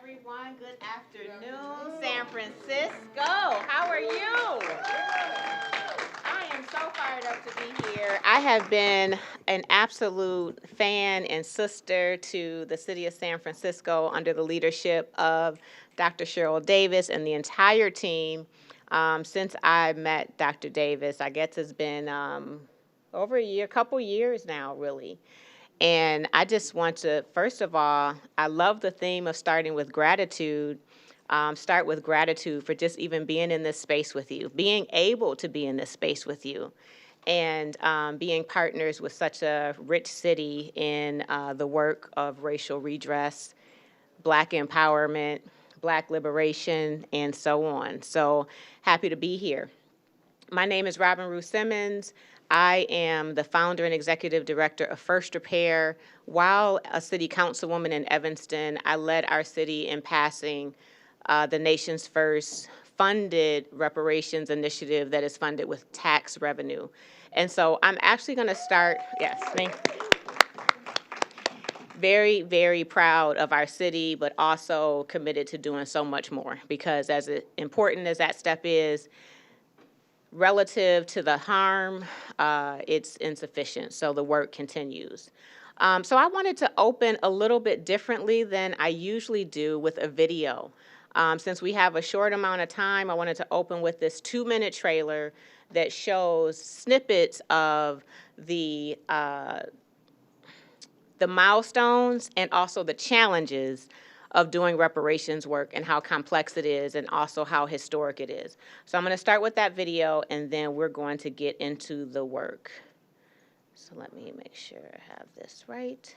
everyone. Good afternoon, San Francisco. How are you? I am so fired up to be here. I have been an absolute fan and sister to the city of San Francisco under the leadership of Dr. Cheryl Davis and the entire team since I met Dr. Davis. I guess it's been over a year, couple years now, really. And I just want to, first of all, I love the theme of starting with gratitude. Start with gratitude for just even being in this space with you, being able to be in this space with you, and being partners with such a rich city in the work of racial redress, Black empowerment, Black liberation, and so on. So happy to be here. My name is Ruth Simmons. I am the founder and executive director of First Repair. While a city councilwoman in Evanston, I led our city in passing the nation's first funded reparations initiative that is funded with tax revenue. And so I'm actually going to start, yes, thank you. Very, very proud of our city, but also committed to doing so much more, because as important as that step is, relative to the harm, it's insufficient, so the work continues. So I wanted to open a little bit differently than I usually do with a video. Since we have a short amount of time, I wanted to open with this 2-minute trailer that shows snippets of the milestones and also the challenges of doing reparations work and how complex it is and also how historic it is. So I'm going to start with that video, and then we're going to get into the work. So let me make sure I have this right.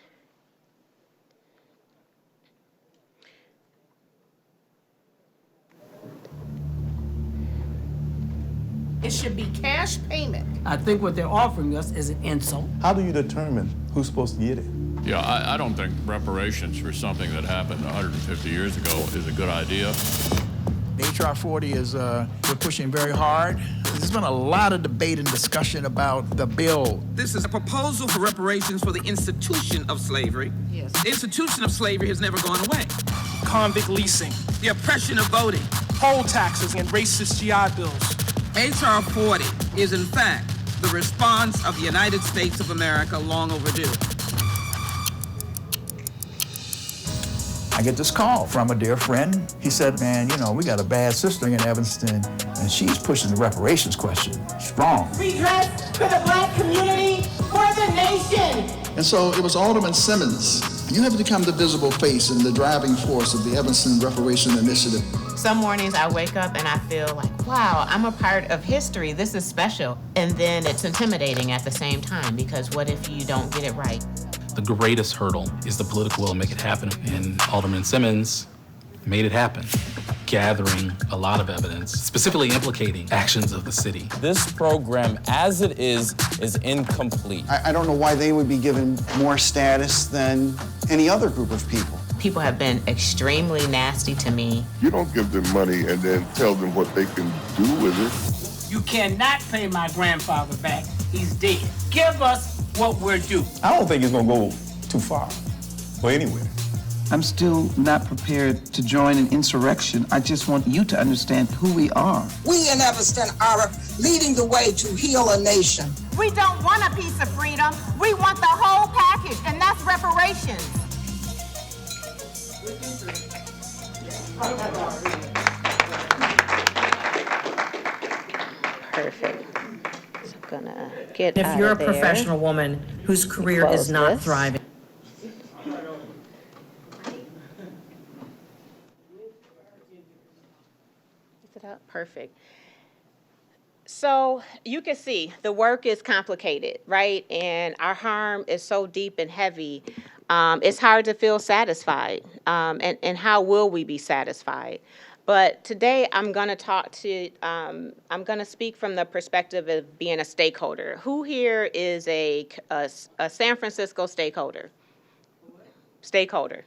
It should be cash payment. I think what they're offering us is an insult. How do you determine who's supposed to get it? Yeah, I don't think reparations for something that happened 150 years ago is a good idea. HR 40 is we're pushing very hard. There's been a lot of debate and discussion about the bill. This is a proposal for reparations for the institution of slavery. Yes. The institution of slavery has never gone away. Convict leasing, The oppression of voting. poll taxes, and racist GI bills. HR 40 is, in fact, the response of the United States of America, long overdue. I get this call from a dear friend. He said, man, you know, we got a bad sister in Evanston, and she's pushing the reparations question strong. Redress for the Black community, for the nation. And so it was Alderman Simmons. You have become the visible face and the driving force of the Evanston Reparation Initiative. Some mornings I wake up and I feel like, wow, I'm a part of history. This is special. And then it's intimidating at the same time, because what if you don't get it right? The greatest hurdle is the political will to make it happen. And Alderman Simmons made it happen, gathering a lot of evidence, specifically implicating actions of the city. This program, as it is incomplete. I don't know why they would be given more status than any other group of people. People have been extremely nasty to me. You don't give them money and then tell them what they can do with it. You cannot pay my grandfather back. He's dead. Give us what we're due. I don't think it's gonna go too far, or anywhere. I'm still not prepared to join an insurrection. I just want you to understand who we are. We in Evanston are leading the way to heal a nation. We don't want a piece of freedom. We want the whole package, and that's reparations. Perfect. So I'm gonna get If out you're a of there. professional woman whose career Close is not this. thriving. Perfect. So you can see the work is complicated, right? And our harm is so deep and heavy. It's hard to feel satisfied. And how will we be satisfied? But today I'm going to talk to, I'm going to speak from the perspective of being a stakeholder. Who here is a San Francisco stakeholder? Stakeholder.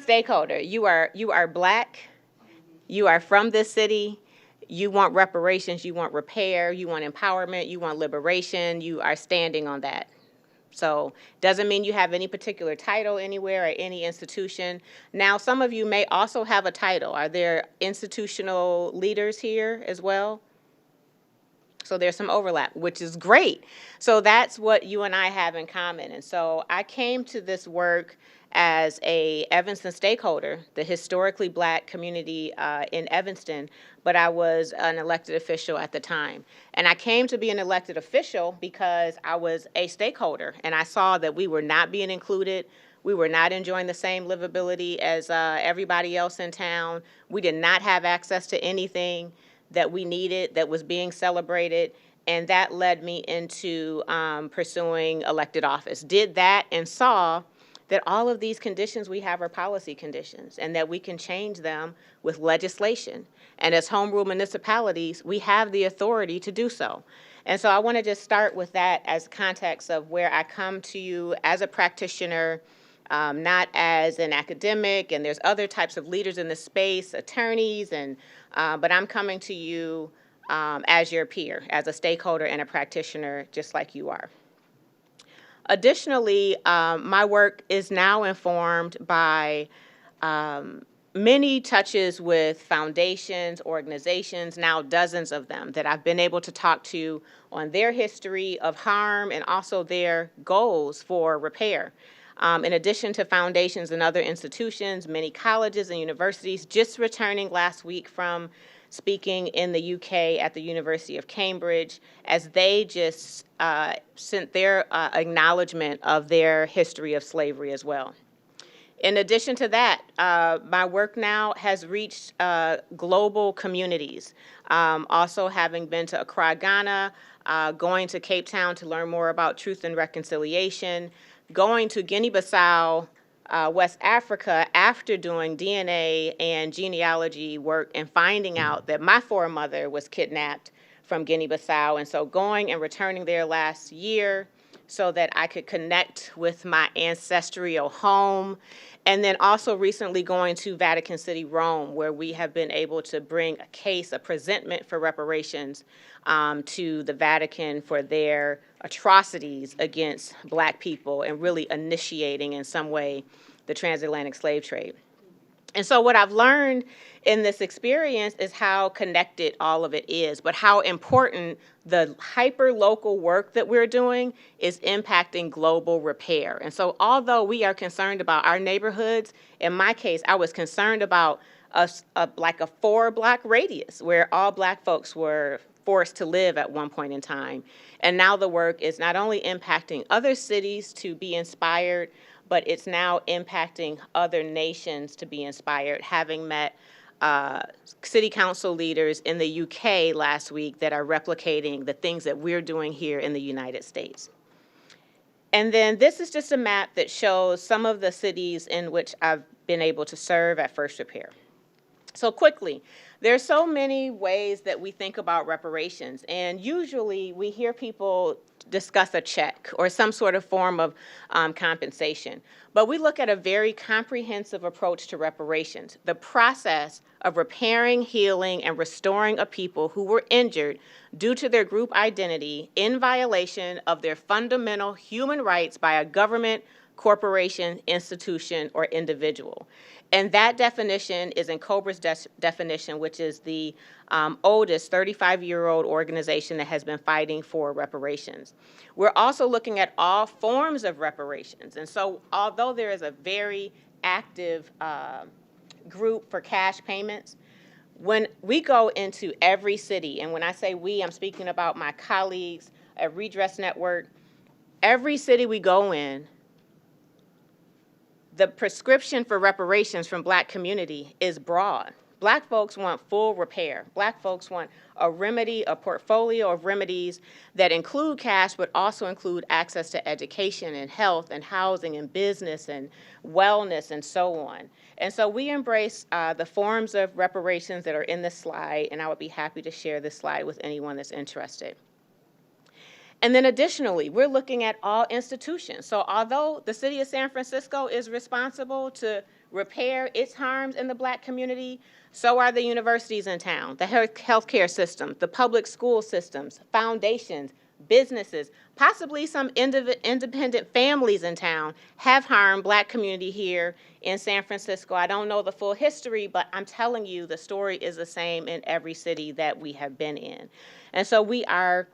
Stakeholder. You are Black. You are from this city. You want reparations. You want repair. You want empowerment. You want liberation. You are standing on that. So doesn't mean you have any particular title anywhere or any institution. Now, some of you may also have a title. Are there institutional leaders here as well? So there's some overlap, which is great. So that's what you and I have in common. And so I came to this work as a Evanston Stakeholder, the historically Black community in Evanston, but I was an elected official at the time. And I came to be an elected official because I was a stakeholder, and I saw that we were not being included. We were not enjoying the same livability as everybody else in town. We did not have access to anything that we needed that was being celebrated, and that led me into pursuing elected office. Did that and saw that all of these conditions we have are policy conditions and that we can change them with legislation. And as home rule municipalities, we have the authority to do so. And so I want to just start with that as context of where I come to you as a practitioner, not as an academic, and there's other types of leaders in the space, attorneys, and but I'm coming to you as your peer, as a stakeholder and a practitioner, just like you are. Additionally, my work is now informed by many touches with foundations, organizations, now dozens of them that I've been able to talk to on their history of harm and also their goals for repair. In addition to foundations and other institutions, many colleges and universities, just returning last week from speaking in the UK at the University of Cambridge, as they just sent their acknowledgement of their history of slavery as well. In addition to that, my work now has reached global communities. Also having been to Accra, Ghana, going to Cape Town to learn more about truth and reconciliation, going to Guinea-Bissau, West Africa after doing DNA and genealogy work and finding out that my foremother was kidnapped from Guinea-Bissau. And so going and returning there last year so that I could connect with my ancestral home. And then also recently going to Vatican City, Rome, where we have been able to bring a case, a presentment for reparations to the Vatican for their atrocities against Black people and really initiating in some way the transatlantic slave trade. And so what I've learned in this experience is how connected all of it is, but how important the hyper-local work that we're doing is impacting global repair. And so although we are concerned about our neighborhoods, in my case, I was concerned about like a 4-block radius where all Black folks were forced to live at one point in time. And now the work is not only impacting other cities to be inspired, but it's now impacting other nations to be inspired, having met city council leaders in the UK last week that are replicating the things that we're doing here in the United States. And then this is just a map that shows some of the cities in which I've been able to serve at First Repair. So quickly, there's so many ways that we think about reparations, and usually we hear people discuss a check or some sort of form of compensation. But we look at a very comprehensive approach to reparations, the process of repairing, healing, and restoring a people who were injured due to their group identity in violation of their fundamental human rights by a government, corporation, institution, or individual. And that definition is in COBRA's definition, which is the oldest 35-year-old organization that has been fighting for reparations. We're also looking at all forms of reparations. And so although there is a very active group for cash payments, when we go into every city, and when I say we, I'm speaking about my colleagues at Redress Network, every city we go in, the prescription for reparations from Black community is broad. Black folks want full repair. Black folks want a remedy, a portfolio of remedies that include cash, but also include access to education and health and housing and business and wellness and so on. And so we embrace the forms of reparations that are in this slide, and I would be happy to share this slide with anyone that's interested. And then additionally, we're looking at all institutions. So although the city of San Francisco is responsible to repair its harms in the Black community, so are the universities in town, the healthcare system, the public school systems, foundations, businesses, possibly some independent families in town have harmed Black community here in San Francisco. I don't know the full history, but I'm telling you the story is the same in every city that we have been in. And so we are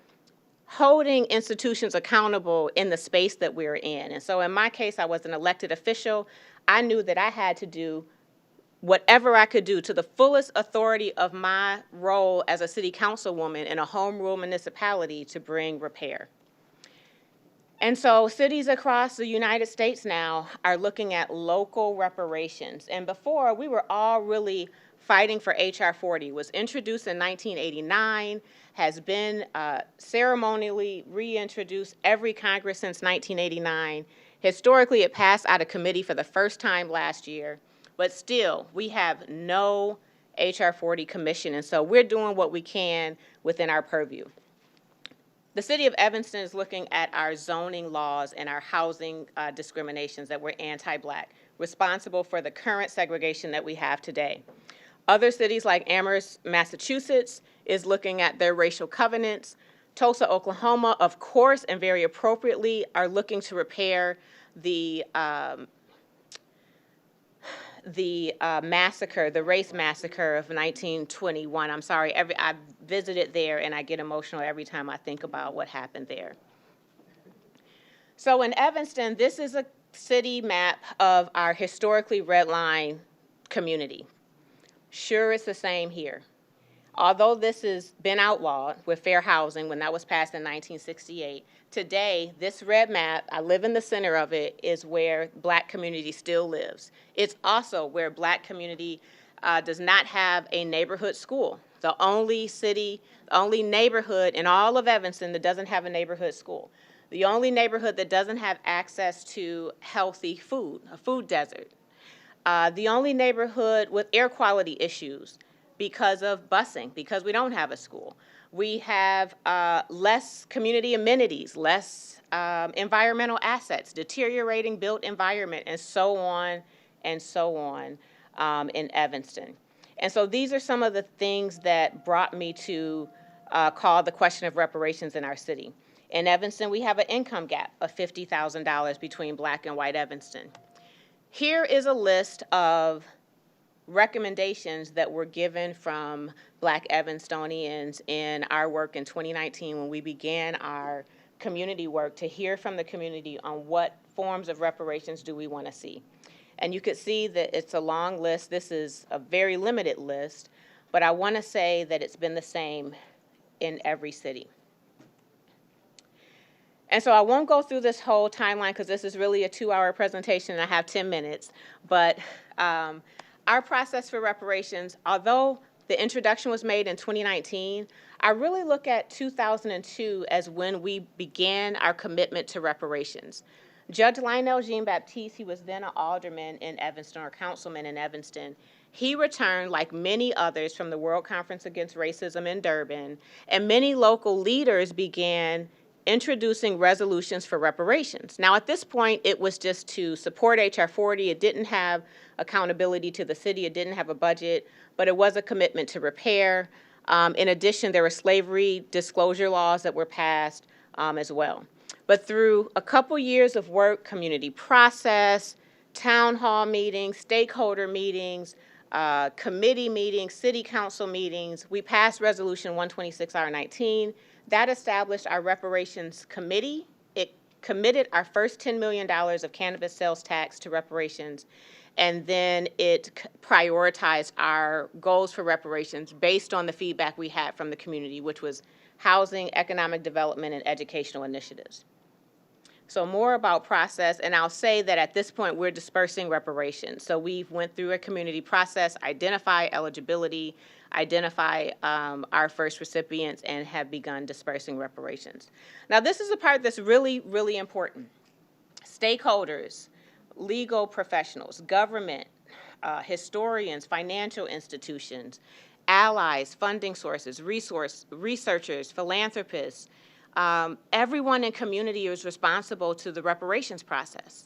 holding institutions accountable in the space that we're in. And so in my case, I was an elected official. I knew that I had to do whatever I could do to the fullest authority of my role as a city councilwoman in a home rule municipality to bring repair. And so cities across the United States now are looking at local reparations. And before, we were all really fighting for H.R. 40. It was introduced in 1989, has been ceremonially reintroduced every Congress since 1989. Historically, it passed out of committee for the first time last year. But still, we have no H.R. 40 commission, and so we're doing what we can within our purview. The city of Evanston is looking at our zoning laws and our housing discriminations that were anti-Black, responsible for the current segregation that we have today. Other cities like Amherst, Massachusetts, is looking at their racial covenants. Tulsa, Oklahoma, of course, and very appropriately, are looking to repair the massacre, the race massacre of 1921. I'm sorry, I visited there and I get emotional every time I think about what happened there. So in Evanston, this is a city map of our historically red line community. Sure, it's the same here. Although this has been outlawed with fair housing when that was passed in 1968, today, this red map, I live in the center of it, is where Black community still lives. It's also where Black community does not have a neighborhood school. The only neighborhood in all of Evanston that doesn't have a neighborhood school. The only neighborhood that doesn't have access to healthy food, a food desert. The only neighborhood with air quality issues because of busing, because we don't have a school. We have less community amenities, less environmental assets, deteriorating built environment, and so on in Evanston. And so these are some of the things that brought me to call the question of reparations in our city. In Evanston, we have an income gap of $50,000 between Black and white Evanston. Here is a list of recommendations that were given from Black Evanstonians in our work in 2019 when we began our community work to hear from the community on what forms of reparations do we want to see. And you could see that it's a long list. This is a very limited list, but I want to say that it's been the same in every city. And so I won't go through this whole timeline because this is really a 2-hour presentation and I have 10 minutes, but our process for reparations, although the introduction was made in 2019, I really look at 2002 as when we began our commitment to reparations. Judge Lionel Jean-Baptiste, he was then an alderman in Evanston, or councilman in Evanston. He returned, like many others, from the World Conference Against Racism in Durban, and many local leaders began introducing resolutions for reparations. Now, at this point, it was just to support H.R. 40. It didn't have accountability to the city. It didn't have a budget, but it was a commitment to repair. In addition, there were slavery disclosure laws that were passed as well. But through a couple years of work, community process, town hall meetings, stakeholder meetings, committee meetings, city council meetings, we passed Resolution 126R19. That established our reparations committee. It committed our first $10 million of cannabis sales tax to reparations, and then it prioritized our goals for reparations based on the feedback we had from the community, which was housing, economic development, and educational initiatives. So more about process, and I'll say that at this point we're dispersing reparations. So we went through a community process, identify eligibility, identify our first recipients, and have begun dispersing reparations. Now this is the part that's really, really important. Stakeholders, legal professionals, government, historians, financial institutions, allies, funding sources, researchers, philanthropists, everyone in community is responsible to the reparations process.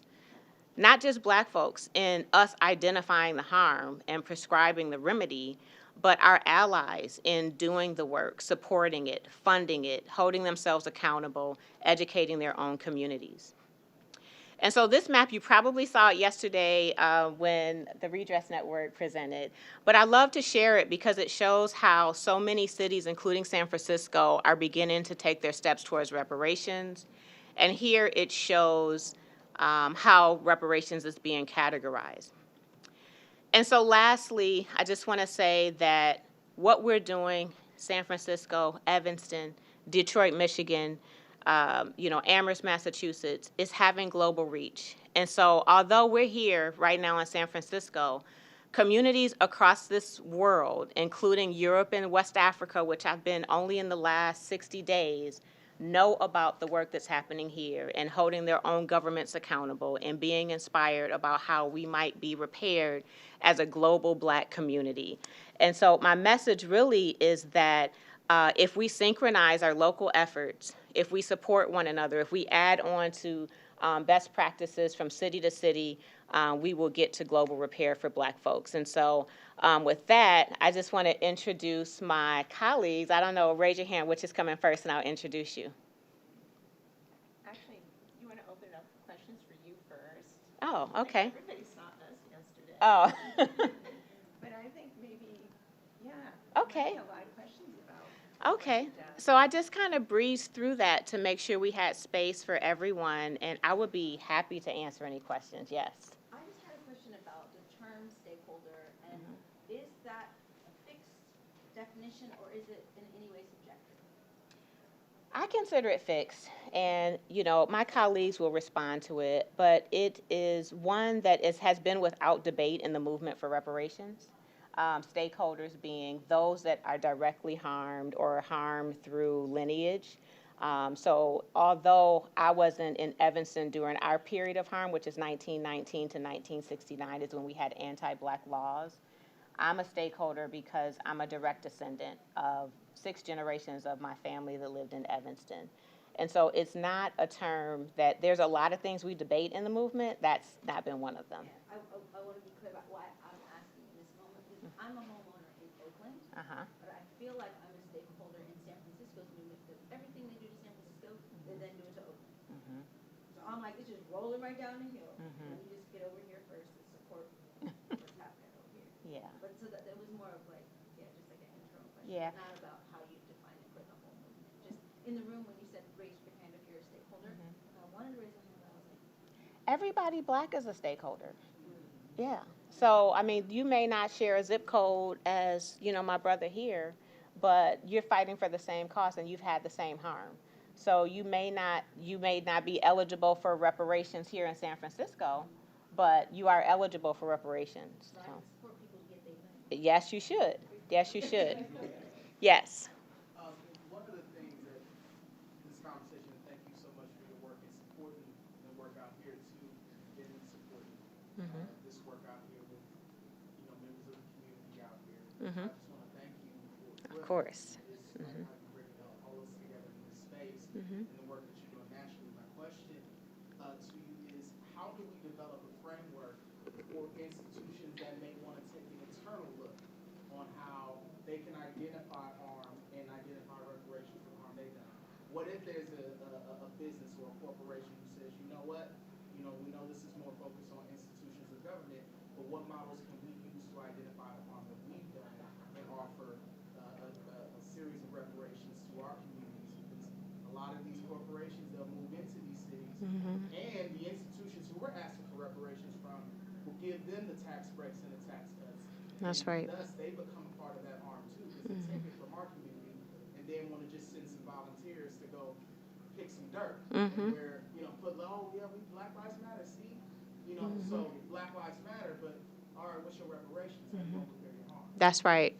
Not just Black folks in us identifying the harm and prescribing the remedy, but our allies in doing the work, supporting it, funding it, holding themselves accountable, educating their own communities. And so this map, you probably saw it yesterday when the Redress Network presented, but I love to share it because it shows how so many cities, including San Francisco, are beginning to take their steps towards reparations. And here it shows how reparations is being categorized. And so lastly, I just want to say that what we're doing, San Francisco, Evanston, Detroit, Michigan, Amherst, Massachusetts, is having global reach. And so although we're here right now in San Francisco, communities across this world, including Europe and West Africa, which I've been only in the last 60 days, know about the work that's happening here and holding their own governments accountable and being inspired about how we might be repaired as a global Black community. And so my message really is that if we synchronize our local efforts, if we support one another, if we add on to best practices from city to city, we will get to global repair for Black folks. And so with that, I just want to introduce my colleagues. I don't know, raise your hand, which is coming first, and I'll introduce you. Actually, you want to open it up for questions for you first? Oh, okay. Everybody saw us yesterday. Oh. But I think maybe, yeah. Okay. A lot of questions about. Okay. So I just kind of breezed through that to make sure we had space for everyone, and I would be happy to answer any questions. Yes. I just had a question about the term stakeholder, and is that a fixed definition, or is it in any way subjective? I consider it fixed, and my colleagues will respond to it, but it is one that has been without debate in the movement for reparations. Stakeholders being those that are directly harmed or harmed through lineage. So although I wasn't in Evanston during our period of harm, which is 1919 to 1969 is when we had anti-Black laws, I'm a stakeholder because I'm a direct descendant of 6 generations of my family that lived in Evanston. And so it's not a term that, there's a lot of things we debate in the movement, that's not been one of them. I want to be clear about why I'm asking in this moment, because I'm a homeowner in Oakland, but I feel like I'm a stakeholder in San Francisco's movement, because everything they do to San Francisco, they then do it to Oakland. So I'm like, it's just rolling right down the hill, and you just get over here first to support what's happening over here. Yeah. But so that it was more of like, just like an internal question, Yeah. not about how you define it for the whole movement. Just in the room when you said raise your hand if you're a stakeholder, I wanted to raise my hand, but I was like, Everybody Black is a stakeholder. Yeah. So, I mean, you may not share a zip code as, my brother here, but you're fighting for the same cause and you've had the same harm. So you may not be eligible for reparations here in San Francisco, but you are eligible for reparations. So. Yes, you should. Yes, you should. Yes. One of the things that this conversation, and thank you so much for your work in supporting the work out here too, and supporting this work out here with members of the community out here. I just want to thank you for Of course. This, how you bring all us together in this space and the work that you're doing nationally. My question to you is, how do we develop a framework for institutions that may want to take an internal look on how they can identify harm and identify reparations for harm they've done? What if there's a business or a corporation who says, you know what, we know this is more focused on institutions of government, but what models can we use to identify the harm that we've done and offer a series of reparations to our communities? Because a lot of these corporations, they'll move into these cities, and the institutions who we're asking for reparations from will give them the tax breaks and the tax cuts. That's right. Thus, they become a part of that harm too, because they take it from our community and then want to just send some volunteers to go pick some dirt. Where, put, we Black Lives Matter, see? So Black Lives Matter, but all right, what's your reparations? How you gonna repair your harm? That's right.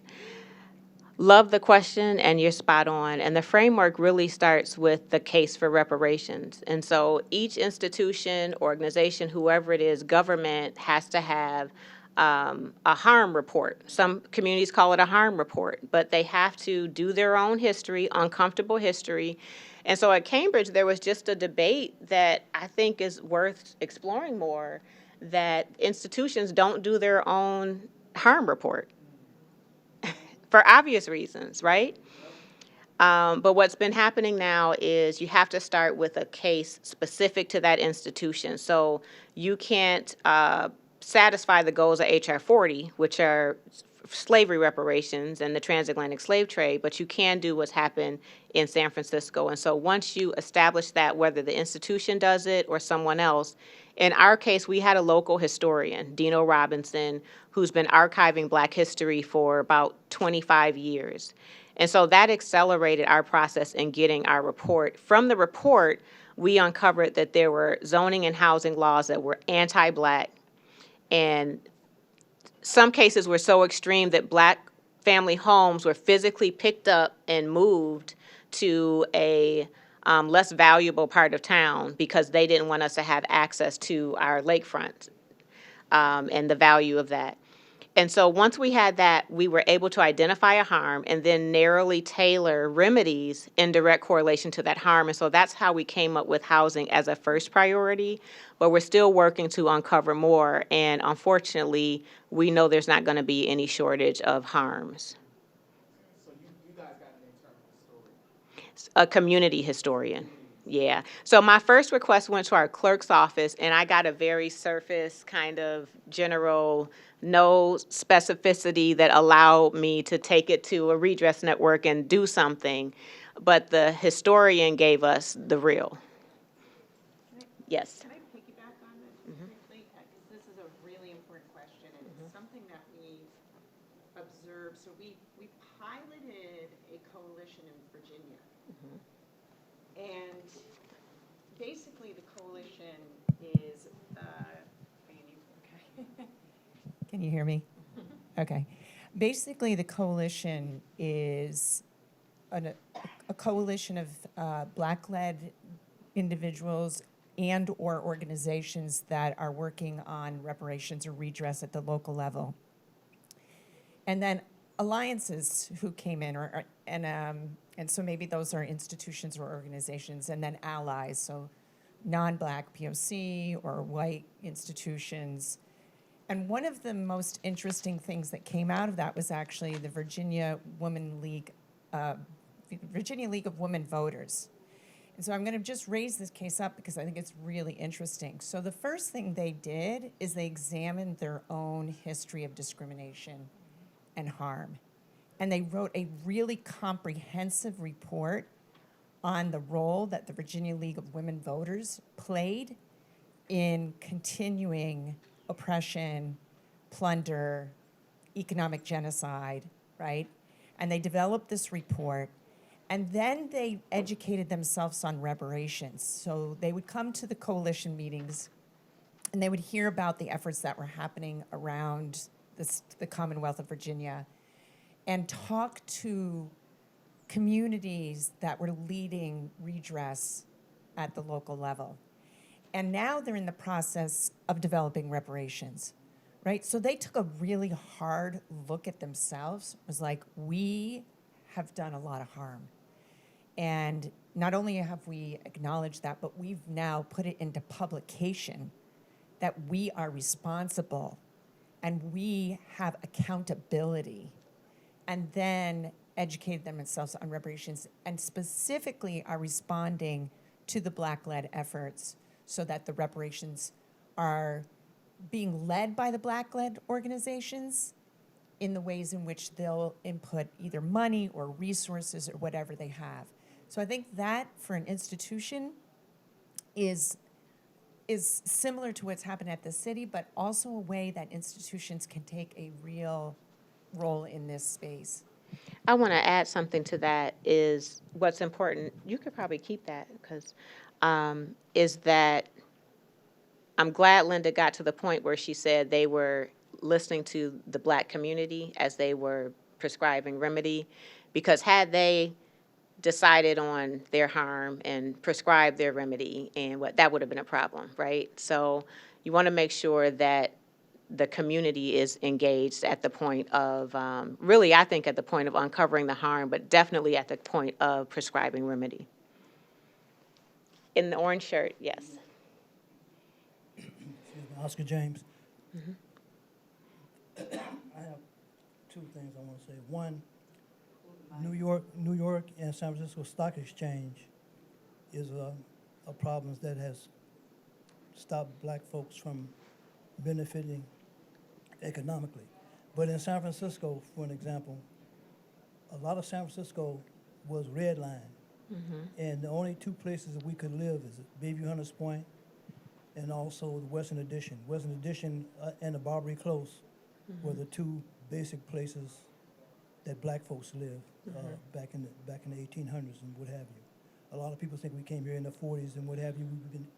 Love the question, and you're spot on. And the framework really starts with the case for reparations. And so each institution, organization, whoever it is, government has to have a harm report. Some communities call it a harm report, but they have to do their own history, uncomfortable history. And so at Cambridge, there was just a debate that I think is worth exploring more, that institutions don't do their own harm report. for obvious reasons, right? But what's been happening now is you have to start with a case specific to that institution. So you can't satisfy the goals of H.R. 40, which are slavery reparations and the transatlantic slave trade, but you can do what's happened in San Francisco. And so once you establish that, whether the institution does it or someone else, in our case, we had a local historian, Dino Robinson, who's been archiving Black history for about 25 years. And so that accelerated our process in getting our report. From the report, we uncovered that there were zoning and housing laws that were anti-Black, and some cases were so extreme that Black family homes were physically picked up and moved to a less valuable part of town because they didn't want us to have access to our lakefront and the value of that. And so once we had that, we were able to identify a harm and then narrowly tailor remedies in direct correlation to that harm. And so that's how we came up with housing as a first priority. But we're still working to uncover more. And unfortunately, we know there's not going to be any shortage of harms. So you guys got an internal historian? A community historian. Yeah. So my first request went to our clerk's office, and I got a very surface kind of general, no specificity that allowed me to take it to a redress network and do something. But the historian gave us the real. Yes. Can I piggyback on this briefly? Because this is a really important question, and it's something that we observed. So we piloted a coalition in Virginia. And basically the coalition is, okay. Can you hear me? Okay. Basically the coalition is a coalition of Black-led individuals and or organizations that are working on reparations or redress at the local level. And then alliances who came in, and so maybe those are institutions or organizations, and then allies, so non-Black POC or white institutions. And one of the most interesting things that came out of that was actually the Virginia League of Women Voters. And so I'm going to just raise this case up because I think it's really interesting. So the first thing they did is they examined their own history of discrimination and harm. And they wrote a really comprehensive report on the role that the Virginia League of Women Voters played in continuing oppression, plunder, economic genocide, right? And they developed this report, and then they educated themselves on reparations. So they would come to the coalition meetings, and they would hear about the efforts that were happening around the Commonwealth of Virginia, and talk to communities that were leading redress at the local level. And now they're in the process of developing reparations, right? So they took a really hard look at themselves. It was like, we have done a lot of harm. And not only have we acknowledged that, but we've now put it into publication that we are responsible and we have accountability, and then educated themselves on reparations, and specifically are responding to the Black-led efforts so that the reparations are being led by the Black-led organizations in the ways in which they'll input either money or resources or whatever they have. So I think that for an institution is similar to what's happened at the city, but also a way that institutions can take a real role in this space. I want to add something to that is what's important. You could probably keep that because is that I'm glad Linda got to the point where she said they were listening to the Black community as they were prescribing remedy, because had they decided on their harm and prescribed their remedy, and what that would have been a problem, right? So you want to make sure that the community is engaged at the point of, really, I think at the point of uncovering the harm, but definitely at the point of prescribing remedy. In the orange shirt, yes. Oscar James. Mm-hmm. I have two things I want to say. One, New York and San Francisco Stock Exchange is a problem that has stopped black folks from benefiting economically. But in San Francisco, for an example, a lot of San Francisco was redlined. And the only two places that we could live is Bayview Hunters Point and also the Western Addition. Western Addition and the Barbary Close were the two basic places that black folks lived back in the 1800s and what have you. A lot of people think we came here in the 40s and what have you.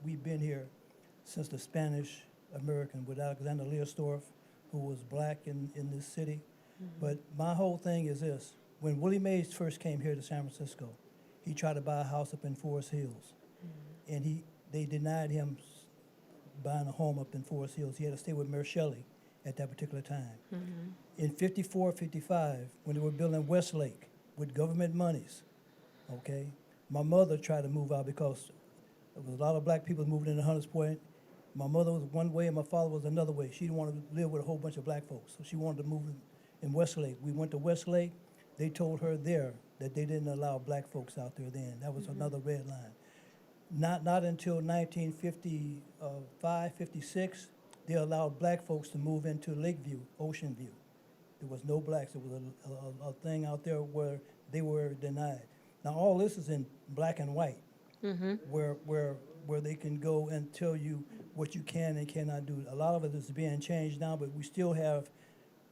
We've been here since the Spanish American with Alexander Leostorff, who was black in this city. But my whole thing is this: when Willie Mays first came here to San Francisco, he tried to buy a house up in Forest Hills, and they denied him buying a home up in Forest Hills. He had to stay with Mary Shelley at that particular time. In 54, 55, when they were building Westlake with government monies, okay, my mother tried to move out because there was a lot of black people moving into Hunters Point. My mother was one way and my father was another way. She didn't want to live with a whole bunch of black folks, so she wanted to move in Westlake. We went to Westlake. They told her there that they didn't allow black folks out there then. That was another red line. Not until 1955, 56, they allowed black folks to move into Lakeview, Ocean View. There was no blacks. There was a thing out there where they were denied. Now all this is in black and white, where they can go and tell you what you can and cannot do. A lot of it is being changed now, but we still have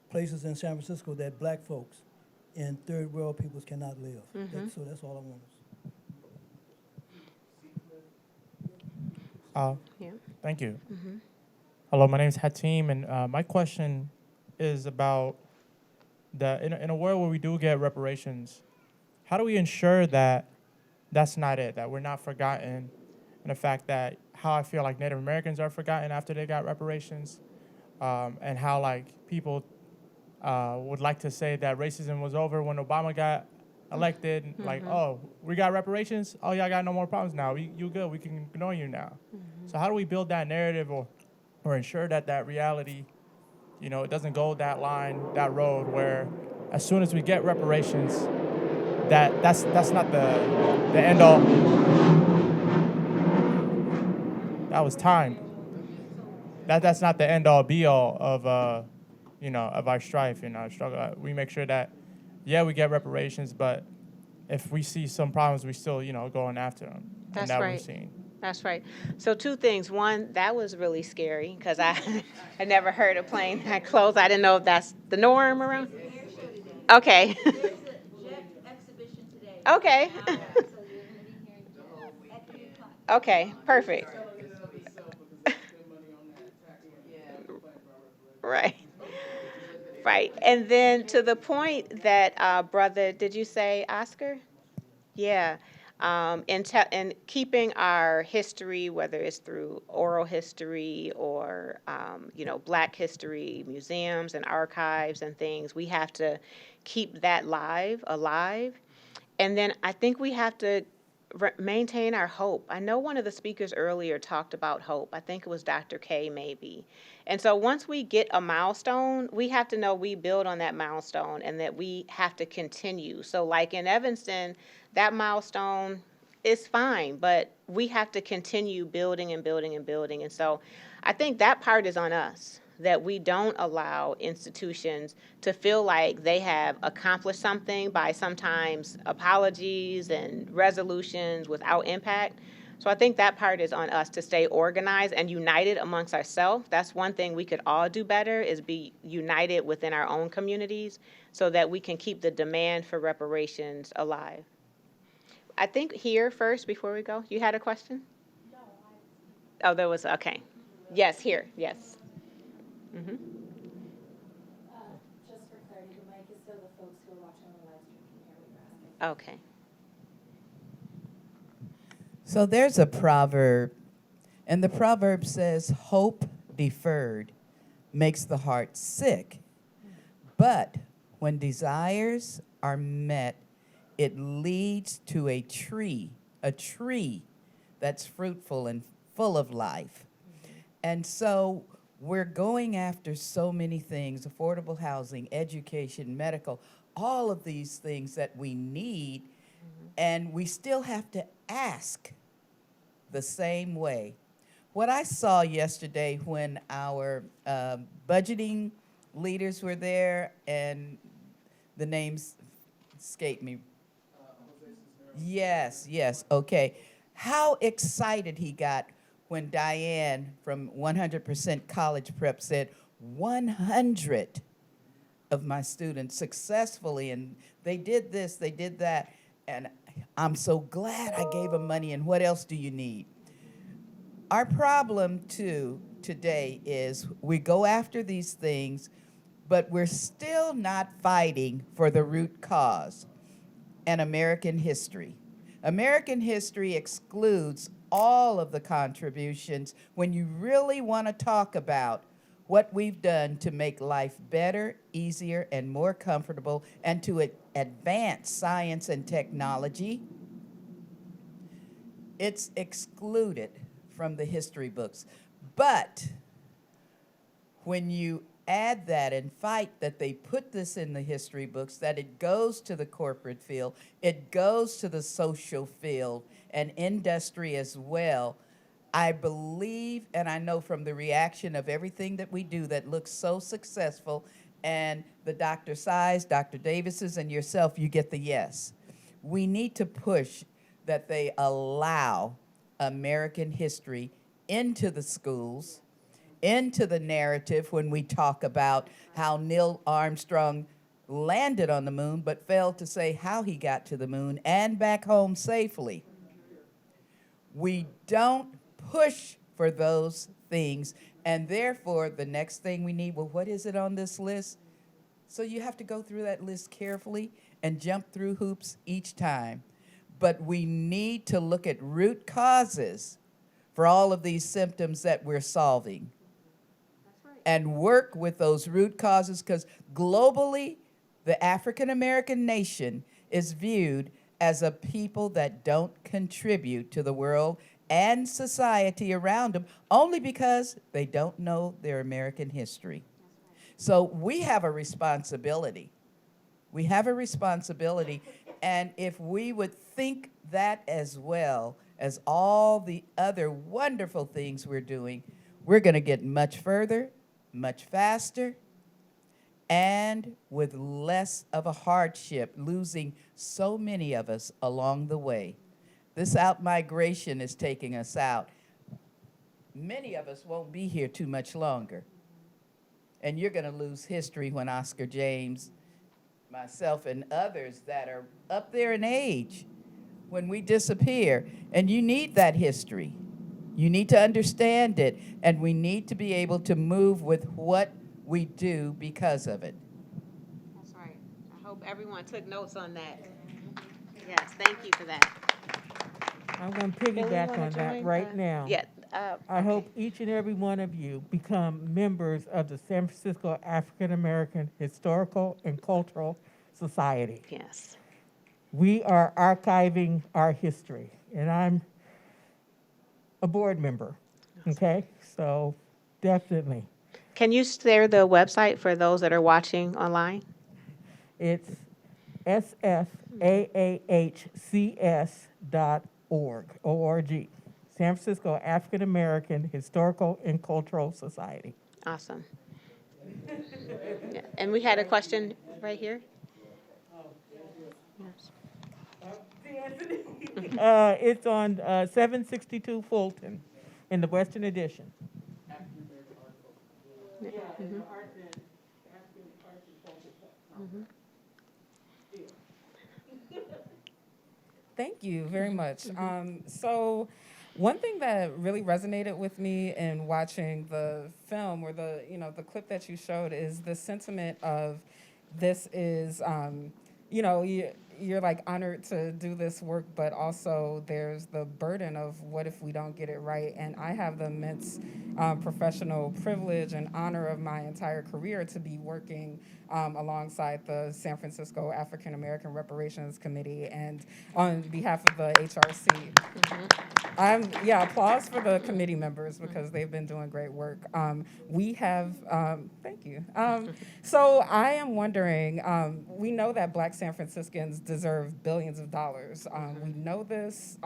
places in San Francisco that black folks and third world peoples cannot live. So that's all I want to say. Thank you. Hello, my name is Hatim, and my question is about in a world where we do get reparations, how do we ensure that that's not it, that we're not forgotten, and the fact that how I feel like Native Americans are forgotten after they got reparations, and how like people would like to say that racism was over when Obama got elected, like, oh, we got reparations, oh, y'all got no more problems now, you good, we can ignore you now. So how do we build that narrative or ensure that reality, it doesn't go that line, that road where as soon as we get reparations, that's not the end all. That was timed. That's not the end all be all of of our strife and our struggle. We make sure that we get reparations, but if we see some problems, we still going after them. That's and that right. we're seeing. That's right. So two things. One, that was really scary because I never heard a plane that close. I didn't know if that's the norm around. Okay. There's a jet exhibition today. Okay. So you're going to be hearing at 3 o'clock. Okay, perfect. Right. Right. And then to the point that, brother, did you say Oscar? Yeah. And keeping our history, whether it's through oral history or, Black history, museums and archives and things, we have to keep that alive. And then I think we have to maintain our hope. I know one of the speakers earlier talked about hope. I think it was Dr. K maybe. And so once we get a milestone, we have to know we build on that milestone and that we have to continue. So like in Evanston, that milestone is fine, but we have to continue building and building and building. And so I think that part is on us, that we don't allow institutions to feel like they have accomplished something by sometimes apologies and resolutions without impact. So I think that part is on us to stay organized and united amongst ourselves. That's one thing we could all do better, is be united within our own communities so that we can keep the demand for reparations alive. I think here first before we go. You had a question? No. Oh, there was, okay. Yes, here, yes. Just for clarity, the mic is so the folks who are watching on the live stream can hear what you're asking. Okay. So there's a proverb, and the proverb says, hope deferred makes the heart sick. But when desires are met, it leads to a tree that's fruitful and full of life. And so we're going after so many things: affordable housing, education, medical, all of these things that we need, and we still have to ask the same way. What I saw yesterday when our budgeting leaders were there, and the names escape me. Yes, okay. How excited he got when Diane from 100% College Prep said 100 of my students successfully, and they did this, they did that, and I'm so glad I gave them money, and what else do you need? Our problem, too, today is we go after these things, but we're still not fighting for the root cause, and American history. American history excludes all of the contributions when you really want to talk about what we've done to make life better, easier, and more comfortable, and to advance science and technology. It's excluded from the history books. But when you add that and fight that they put this in the history books, that it goes to the corporate field, it goes to the social field and industry as well, I believe, and I know from the reaction of everything that we do that looks so successful, and the Dr. Size, Dr. Davises, and yourself, you get the yes. We need to push that they allow American history into the schools, into the narrative when we talk about how Neil Armstrong landed on the moon, but failed to say how he got to the moon and back home safely. We don't push for those things, and therefore the next thing we need, well, what is it on this list? So you have to go through that list carefully and jump through hoops each time. But we need to look at root causes for all of these symptoms that we're solving. And work with those root causes, because globally, the African American nation is viewed as a people that don't contribute to the world and society around them, only because they don't know their American history. So we have a responsibility. We have a responsibility, and if we would think that as well as all the other wonderful things we're doing, we're going to get much further, much faster, and with less of a hardship, losing so many of us along the way. This out-migration is taking us out. Many of us won't be here too much longer. And you're going to lose history when Oscar James, myself, and others that are up there in age, when we disappear. And you need that history. You need to understand it, and we need to be able to move with what we do because of it. That's right. I hope everyone took notes on that. Yes, thank you for that. I'm going to piggyback on that right now. Yeah. I hope each and every one of you become members of the San Francisco African American Historical and Cultural Society. Yes. We are archiving our history, and I'm a board member, okay? So definitely. Can you share the website for those that are watching online? It's sfgaahcs.org, O-R-G, San Francisco African American Historical and Cultural Society. Awesome. Yeah. And we had a question right here. It's on 762 Fulton in the Western Edition. Yeah. Mm-hmm. Mm-hmm. Thank you very much. So one thing that really resonated with me in watching the film, or the clip that you showed, is the sentiment of this is, you're like honored to do this work, but also there's the burden of what if we don't get it right. And I have the immense professional privilege and honor of my entire career to be working alongside the San Francisco African American Reparations Committee and on behalf of the HRC. Applause for the committee members because they've been doing great work. We have, thank you. So I am wondering, we know that Black San Franciscans deserve billions of dollars. We know this.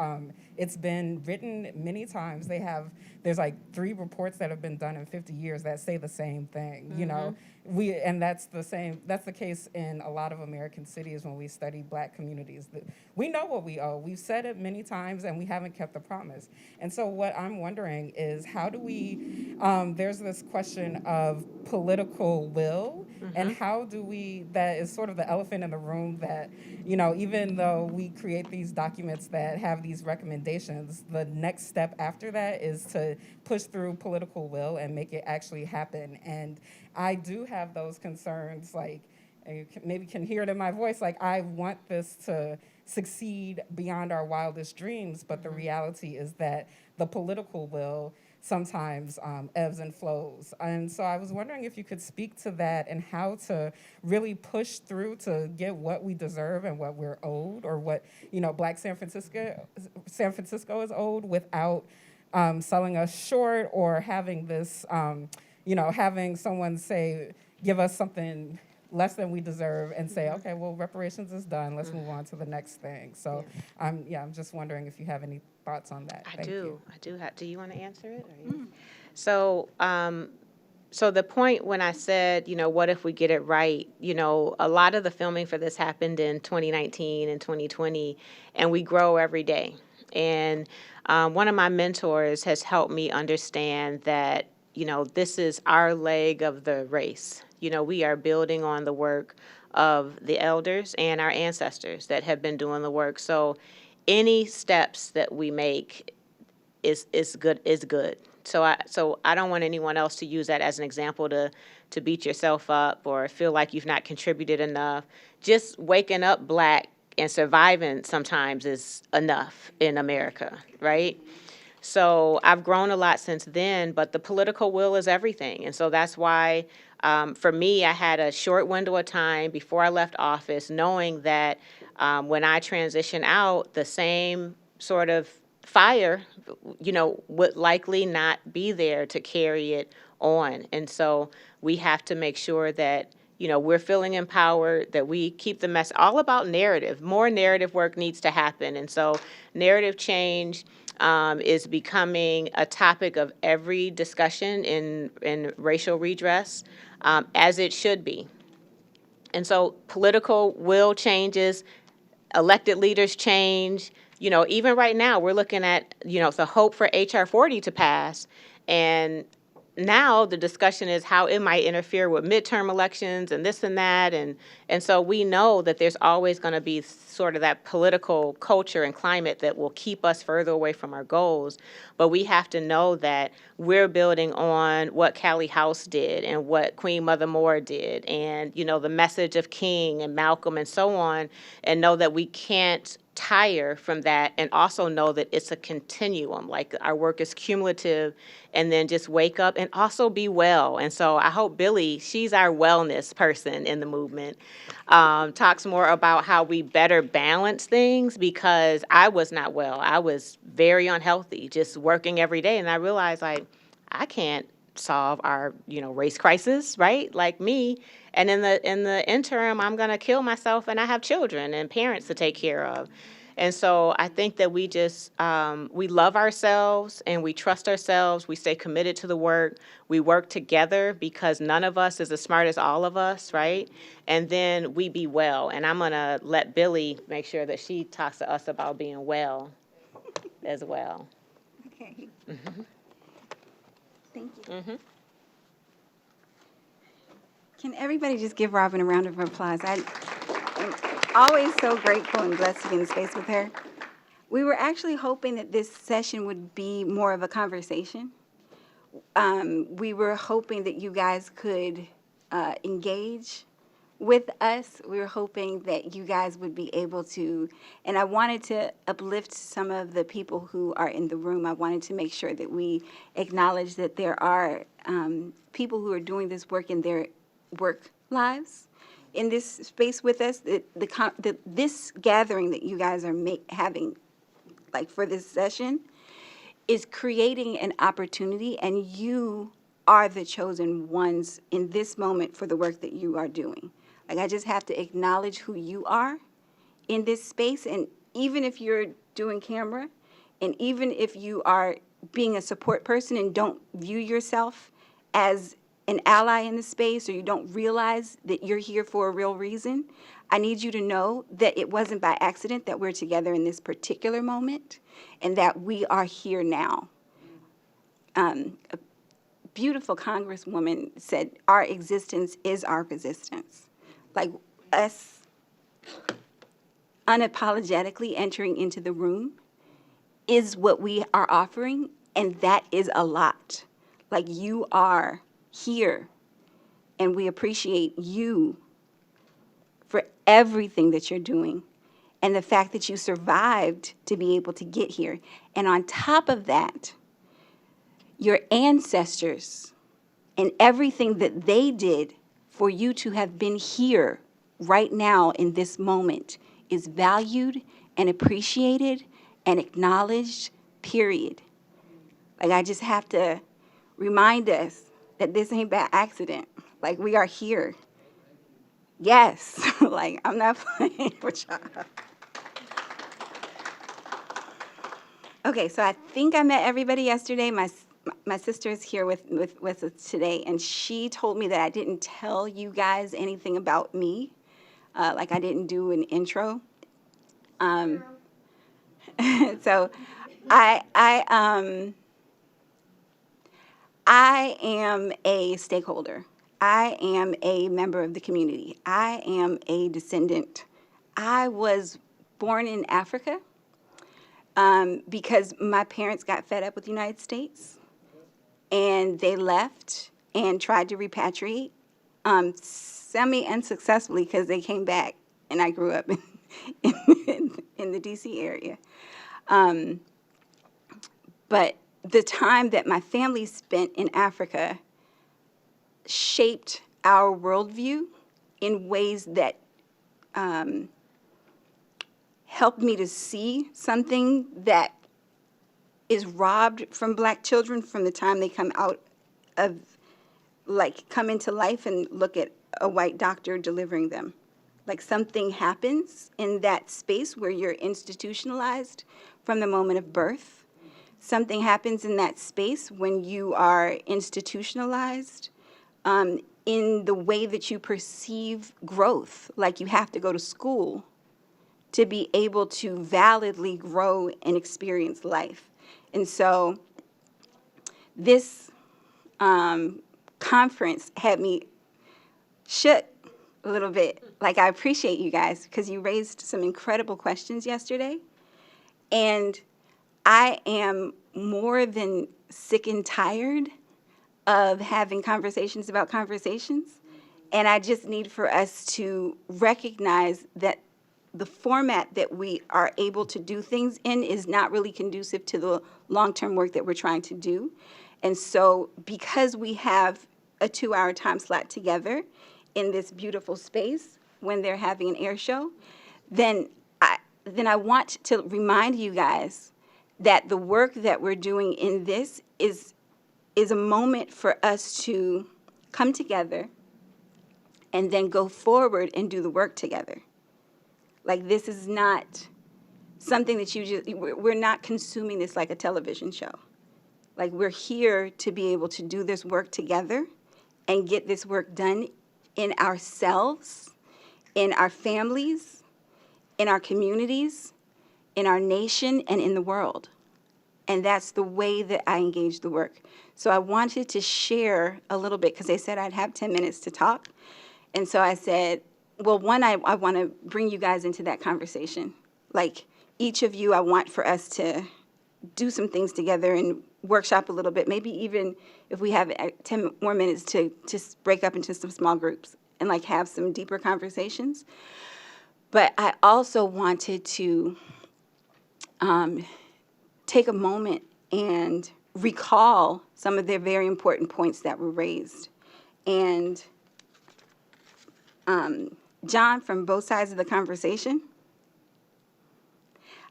It's been written many times. There's like 3 reports that have been done in 50 years that say the same thing, you know. And that's the case in a lot of American cities when we study Black communities. We know what we owe. We've said it many times and we haven't kept the promise. And so what I'm wondering is how do we, there's this question of political will and how do we, that is sort of the elephant in the room that, you know, even though we create these documents that have these recommendations, the next step after that is to push through political will and make it actually happen. And I do have those concerns, like, and you maybe can hear it in my voice, like I want this to succeed beyond our wildest dreams, but the reality is that the political will sometimes ebbs and flows. And so I was wondering if you could speak to that and how to really push through to get what we deserve and what we're owed, or what, you know, Black San Francisco is owed without selling us short or having this, having someone say, give us something less than we deserve and say, okay, well, reparations is done. Let's move on to the next thing. So, I'm just wondering if you have any thoughts on that. I do have. Do you want to answer it? Or So, so the point when I said, you know, what if we get it right? You know, a lot of the filming for this happened in 2019 and 2020, and we grow every day. And one of my mentors has helped me understand that, you know, this is our leg of the race. You know, we are building on the work of the elders and our ancestors that have been doing the work. So any steps that we make is good. So I don't want anyone else to use that as an example to beat yourself up or feel like you've not contributed enough. Just waking up Black and surviving sometimes is enough in America, right? So I've grown a lot since then, but the political will is everything. And so that's why, for me, I had a short window of time before I left office, knowing that when I transition out, the same sort of fire, you know, would likely not be there to carry it on. And so we have to make sure that, you know, we're feeling empowered, that we keep the mess all about narrative. More narrative work needs to happen. And so narrative change is becoming a topic of every discussion in racial redress, as it should be. And so political will changes, elected leaders change. You know, even right now, we're looking at, you know, the hope for HR 40 to pass. And now the discussion is how it might interfere with midterm elections and this and that. And so we know that there's always going to be sort of that political culture and climate that will keep us further away from our goals. But we have to know that we're building on what Callie House did and what Queen Mother Moore did and, you know, the message of King and Malcolm and so on, and know that we can't tire from that, and also know that it's a continuum, like our work is cumulative, and then just wake up and also be well. And so I hope Billi, she's our wellness person in the movement, talks more about how we better balance things, because I was not well. I was very unhealthy, just working every day, and I realized, like, I can't solve our, you know, race crisis, right? Like me. And in the interim, I'm going to kill myself, and I have children and parents to take care of. And so I think that we just, we love ourselves and we trust ourselves. We stay committed to the work. We work together because none of us is as smart as all of us, right? And then we be well. And I'm going to let Billi make sure that she talks to us about being well as well. Okay. Mm-hmm. Thank you. Mm-hmm. Can everybody just give Robin a round of applause? I'm always so grateful and blessed to be in the space with her. We were actually hoping that this session would be more of a conversation. We were hoping that you guys could engage with us, we were hoping that you guys would be able to, and I wanted to uplift some of the people who are in the room. I wanted to make sure that we acknowledge that there are people who are doing this work in their work lives in this space with us. This gathering that you guys are having, like for this session, is creating an opportunity, and you are the chosen ones in this moment for the work that you are doing. Like, I just have to acknowledge who you are in this space, and even if you're doing camera, and even if you are being a support person and don't view yourself as an ally in the space, or you don't realize that you're here for a real reason, I need you to know that it wasn't by accident that we're together in this particular moment, and that we are here now. A beautiful Congresswoman said, our existence is our resistance. Like, us unapologetically entering into the room is what we are offering, and that is a lot. Like, you are here, and we appreciate you for everything that you're doing, and the fact that you survived to be able to get here. And on top of that, your ancestors and everything that they did for you to have been here right now in this moment is valued and appreciated and acknowledged, period. Like, I just have to remind us that this ain't by accident. Like, we are here. Yes, like, I'm not playing with y'all. Okay, so I think I met everybody yesterday. My sister is here with us today, and she told me that I didn't tell you guys anything about me, like I didn't do an intro. So I am a stakeholder. I am a member of the community. I am a descendant. I was born in Africa because my parents got fed up with the United States, and they left and tried to repatriate, semi-unsuccessfully, because they came back, and I grew up in the D.C. area. But the time that my family spent in Africa shaped our worldview in ways that helped me to see something that is robbed from Black children from the time they come out of, like, come into life and look at a white doctor delivering them. Like, something happens in that space where you're institutionalized from the moment of birth. Something happens in that space when you are institutionalized in the way that you perceive growth. Like, you have to go to school to be able to validly grow and experience life. And so this conference had me shook a little bit. Like, I appreciate you guys because you raised some incredible questions yesterday. And I am more than sick and tired of having conversations about conversations. And I just need for us to recognize that the format that we are able to do things in is not really conducive to the long-term work that we're trying to do. And so because we have a 2-hour time slot together in this beautiful space when they're having an air show, then I want to remind you guys that the work that we're doing in this is a moment for us to come together and then go forward and do the work together. Like, this is not something that we're not consuming this like a television show. Like, we're here to be able to do this work together and get this work done in ourselves, in our families, in our communities, in our nation, and in the world. And that's the way that I engage the work. So I wanted to share a little bit because they said I'd have 10 minutes to talk. And so I said, well, one, I want to bring you guys into that conversation. Like, each of you, I want for us to do some things together and workshop a little bit, maybe even if we have 10 more minutes to just break up into some small groups and like have some deeper conversations. But I also wanted to take a moment and recall some of their very important points that were raised. And John, from both sides of the conversation,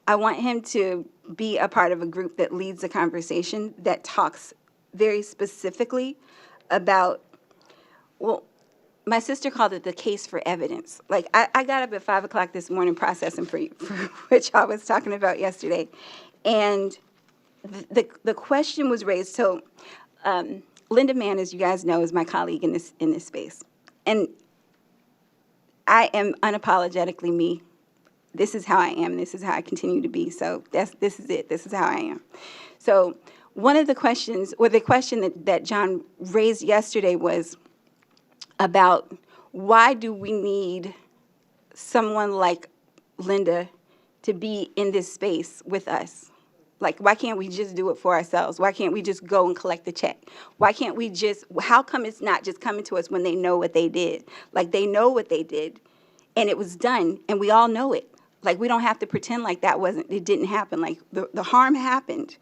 I want him to be a part of a group that leads a conversation that talks very specifically about, well, my sister called it the case for evidence. Like, I got up at 5 o'clock this morning processing for which I was talking about yesterday. And the question was raised. So Linda Mann, as you guys know, is my colleague in this space. And I am unapologetically me. This is how I am. This is how I continue to be. So this is it. This is how I am. So one of the questions, or the question that John raised yesterday was about why do we need someone like Linda to be in this space with us? Like, why can't we just do it for ourselves? Why can't we just go and collect the check? Why can't we just, how come it's not just coming to us when they know what they did? Like, they know what they did, and it was done, and we all know it. Like, we don't have to pretend like it didn't happen. Like, the harm happened.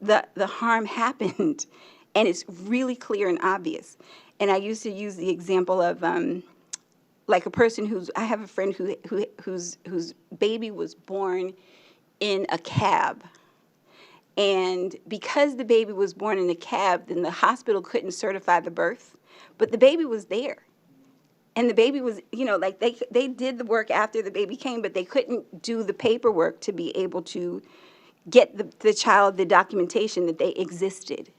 The harm happened, and it's really clear and obvious. And I used to use the example of, like, a person I have a friend whose baby was born in a cab. And because the baby was born in a cab, then the hospital couldn't certify the birth, but the baby was there. And the baby was, like they did the work after the baby came, but they couldn't do the paperwork to be able to get the child the documentation that they existed.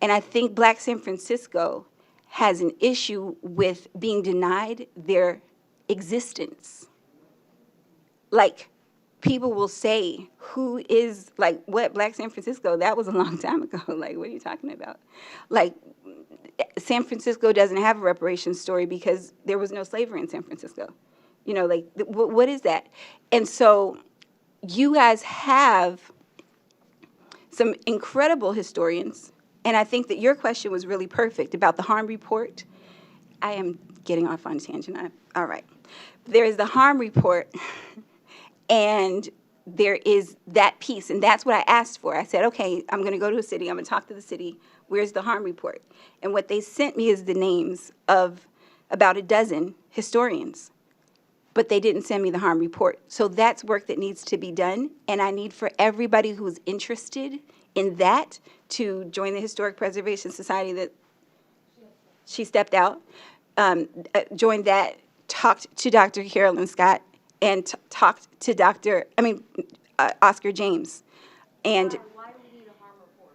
And I think Black San Francisco has an issue with being denied their existence. Like, people will say, who is, like, what, Black San Francisco? That was a long time ago. Like, what are you talking about? Like, San Francisco doesn't have a reparations story because there was no slavery in San Francisco. Like, what is that? And so you guys have some incredible historians, and I think that your question was really perfect about the harm report. I am getting off on a tangent. All right. There is the harm report, and there is that piece, and that's what I asked for. I said, okay, I'm going to go to a city. I'm going to talk to the city. Where's the harm report? And what they sent me is the names of about a dozen historians, but they didn't send me the harm report. So that's work that needs to be done, and I need for everybody who's interested in that to join the Historic Preservation Society that she stepped out, join that, talked to Dr. Carolyn Scott, and talked to Oscar James. And why do we need a harm report?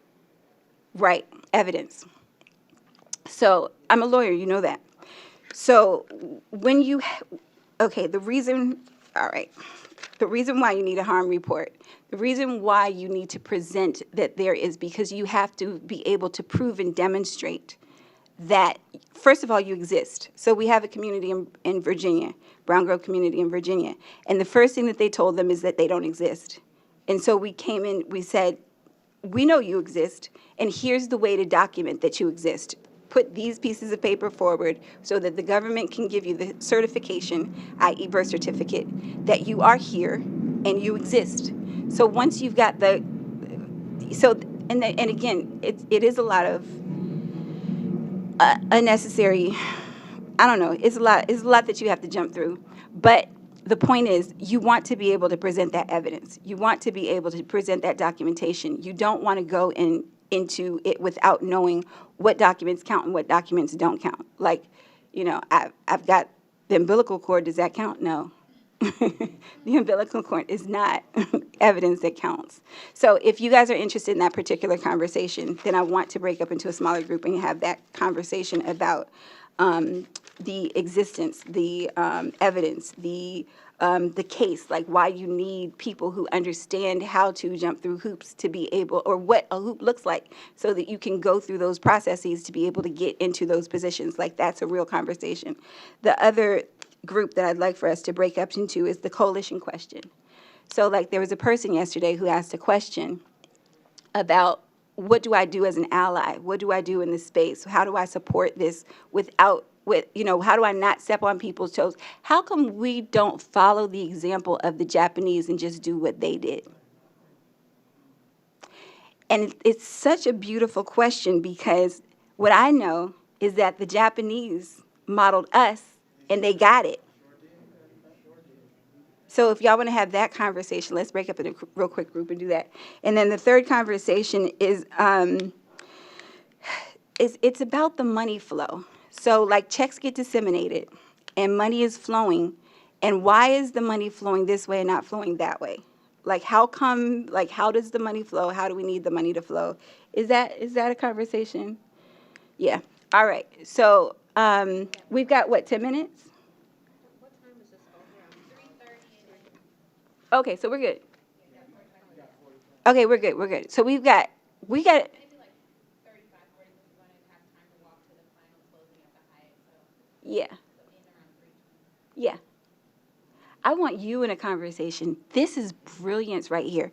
Right, evidence. So I'm a lawyer, you know that. So when you, the reason why you need a harm report, the reason why you need to present that there is because you have to be able to prove and demonstrate that, first of all, you exist. So we have a community in Virginia, Brown Grove community in Virginia, and the first thing that they told them is that they don't exist. And so we came in, we said, we know you exist, and here's the way to document that you exist. Put these pieces of paper forward so that the government can give you the certification, i.e. birth certificate, that you are here and you exist. So once you've got and again, it is a lot of unnecessary, I don't know, it's a lot that you have to jump through. But the point is, you want to be able to present that evidence. You want to be able to present that documentation. You don't want to go into it without knowing what documents count and what documents don't count. Like, I've got the umbilical cord. Does that count? No. The umbilical cord is not evidence that counts. So if you guys are interested in that particular conversation, then I want to break up into a smaller group and have that conversation about the existence, the evidence, the case, like why you need people who understand how to jump through hoops to be able, or what a hoop looks like, so that you can go through those processes to be able to get into those positions. Like, that's a real conversation. The other group that I'd like for us to break up into is the coalition question. So, like, there was a person yesterday who asked a question about what do I do as an ally? What do I do in this space? How do I support this how do I not step on people's toes? How come we don't follow the example of the Japanese and just do what they did? And it's such a beautiful question, because what I know is that the Japanese modeled us and they got it. So if y'all want to have that conversation, let's break up in a real quick group and do that. And then the third conversation is it's about the money flow. So like checks get disseminated and money is flowing. And why is the money flowing this way and not flowing that way? Like how does the money flow? How do we need the money to flow? Is that a conversation? Yeah. All right. So we've got, what, 10 minutes? Okay, so we're good. Okay, we're good. So we got. Yeah. Yeah. I want you in a conversation. This is brilliance right here.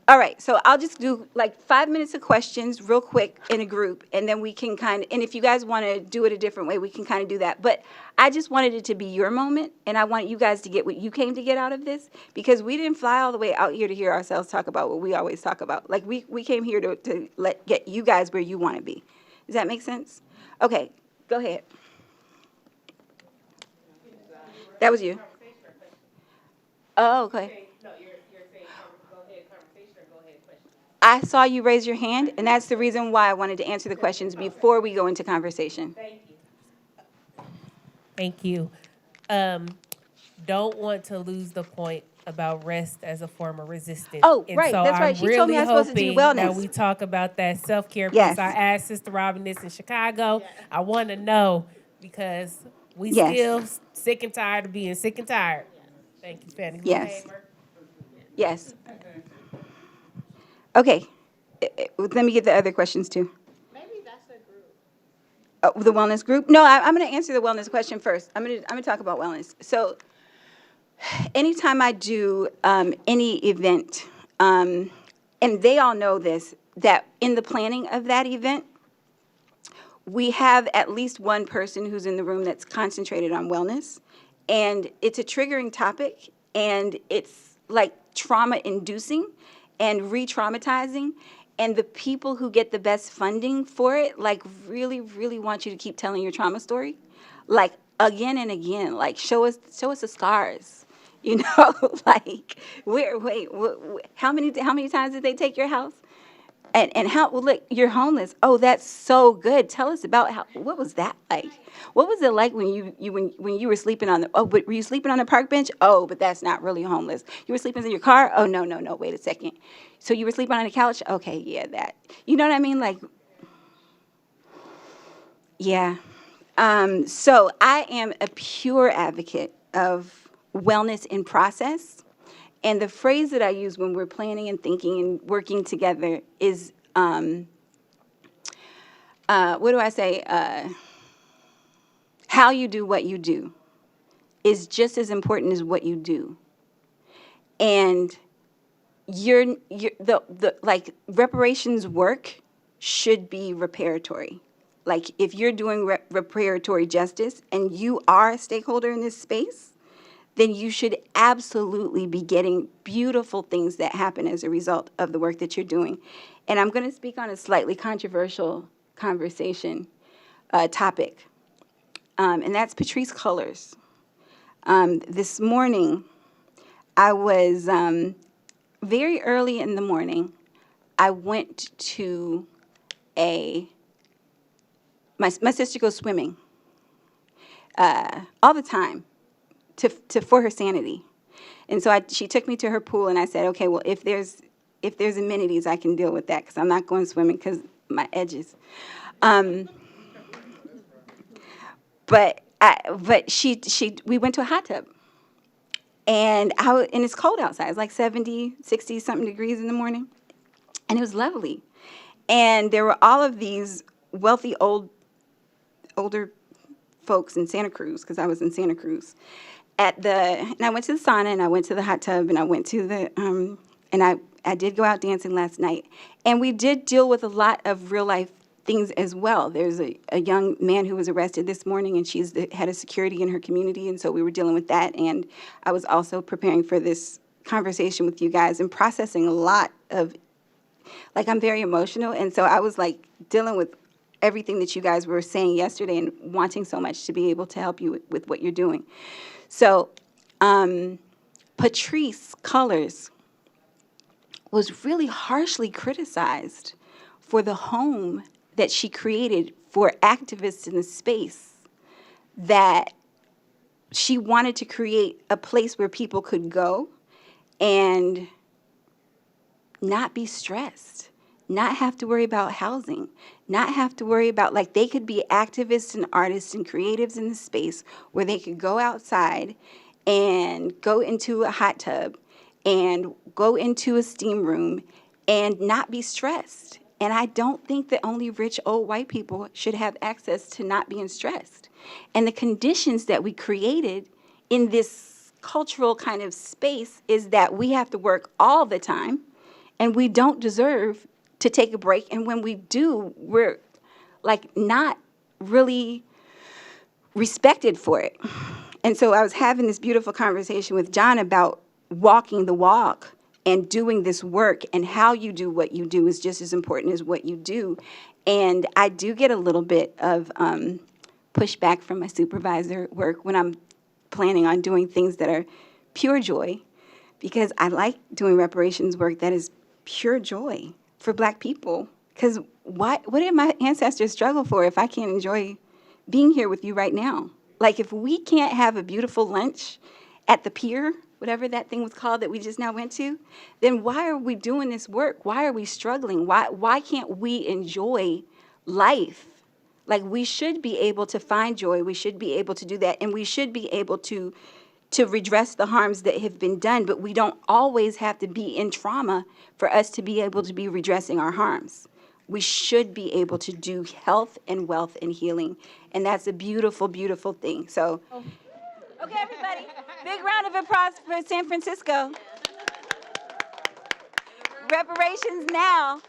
All right, so I'll just do like 5 minutes of questions real quick in a group, and then we can and if you guys want to do it a different way, we can kind of do that. But I just wanted it to be your moment, and I want you guys to get what you came to get out of this, because we didn't fly all the way out here to hear ourselves talk about what we always talk about. Like we came here to get you guys where you want to be. Does that make sense? Okay, go ahead. That was you. Oh, okay. I saw you raise your hand, and that's the reason why I wanted to answer the questions before we go into conversation. Thank you. Don't want to lose the point about rest as a form of resistance. Oh, and right, so that's right. I'm She really told me I was supposed to do hoping wellness. that we talk about that self-care Yes. piece. I asked Sister Robin this in Chicago. I want to know, because we Yes. still sick and tired of being sick and tired. Thank you, Fanny. Yes. Yes. Okay. Let me get the other questions too. Maybe that's a group. The wellness group? No, I'm going to answer the wellness question first. I'm going to talk about wellness. So anytime I do any event, and they all know this, that in the planning of that event, we have at least one person who's in the room that's concentrated on wellness. And it's a triggering topic, and it's like trauma-inducing and re-traumatizing. And the people who get the best funding for it, like, really, really want you to keep telling your trauma story, like, again and again. Like, show us the scars, you know. Like, how many times did they take your house? And how? Well, look, you're homeless. Oh, that's so good. Tell us about what was that like? What was it like when you were sleeping on the? Oh, but were you sleeping on a park bench? Oh, but that's not really homeless. You were sleeping in your car? Oh, no. Wait a second. So you were sleeping on a couch? Okay, yeah, that. You know what I mean? Like, yeah. So I am a pure advocate of wellness in process. And the phrase that I use when we're planning and thinking and working together is, what do I say? How you do what you do is just as important as what you do. And like reparations work should be reparatory. Like if you're doing reparatory justice and you are a stakeholder in this space, then you should absolutely be getting beautiful things that happen as a result of the work that you're doing. And I'm going to speak on a slightly controversial topic, and that's Patrisse Cullors. This morning, I was, very early in the morning, I went to my sister goes swimming all the time. For her sanity. And so she took me to her pool, and I said, okay, well, if there's amenities, I can deal with that, because I'm not going swimming because my edges. But we went to a hot tub, and it's cold outside. It's like 70, 60 something degrees in the morning, and it was lovely. And there were all of these wealthy older folks in Santa Cruz, because I was in Santa Cruz. And I went to the sauna, and I went to the hot tub, and I went to the, and I did go out dancing last night, and we did deal with a lot of real life things as well. There's a young man who was arrested this morning, and she's the head of security in her community, and so we were dealing with that. And I was also preparing for this conversation with you guys and processing a lot of, like, I'm very emotional, and so I was like dealing with everything that you guys were saying yesterday and wanting so much to be able to help you with what you're doing. So Patrice Cullors was really harshly criticized for the home that she created for activists in the space, that she wanted to create a place where people could go and not be stressed, not have to worry about housing, not have to worry about, like, they could be activists and artists and creatives in the space where they could go outside and go into a hot tub and go into a steam room and not be stressed. And I don't think that only rich old white people should have access to not being stressed. And the conditions that we created in this cultural kind of space is that we have to work all the time, and we don't deserve to take a break. And when we do, we're like not really respected for it. And so I was having this beautiful conversation with John about walking the walk and doing this work, and how you do what you do is just as important as what you do. And I do get a little bit of pushback from my supervisor at work when I'm planning on doing things that are pure joy, because I like doing reparations work that is pure joy for Black people. Because what did my ancestors struggle for if I can't enjoy being here with you right now? Like, if we can't have a beautiful lunch at the pier, whatever that thing was called that we just now went to, then why are we doing this work? Why are we struggling? Why can't we enjoy life? Like, we should be able to find joy. We should be able to do that. And we should be able to redress the harms that have been done. But we don't always have to be in trauma for us to be able to be redressing our harms. We should be able to do health and wealth and healing. And that's a beautiful, beautiful thing. So, okay, everybody, big round of applause for San Francisco. Reparations now.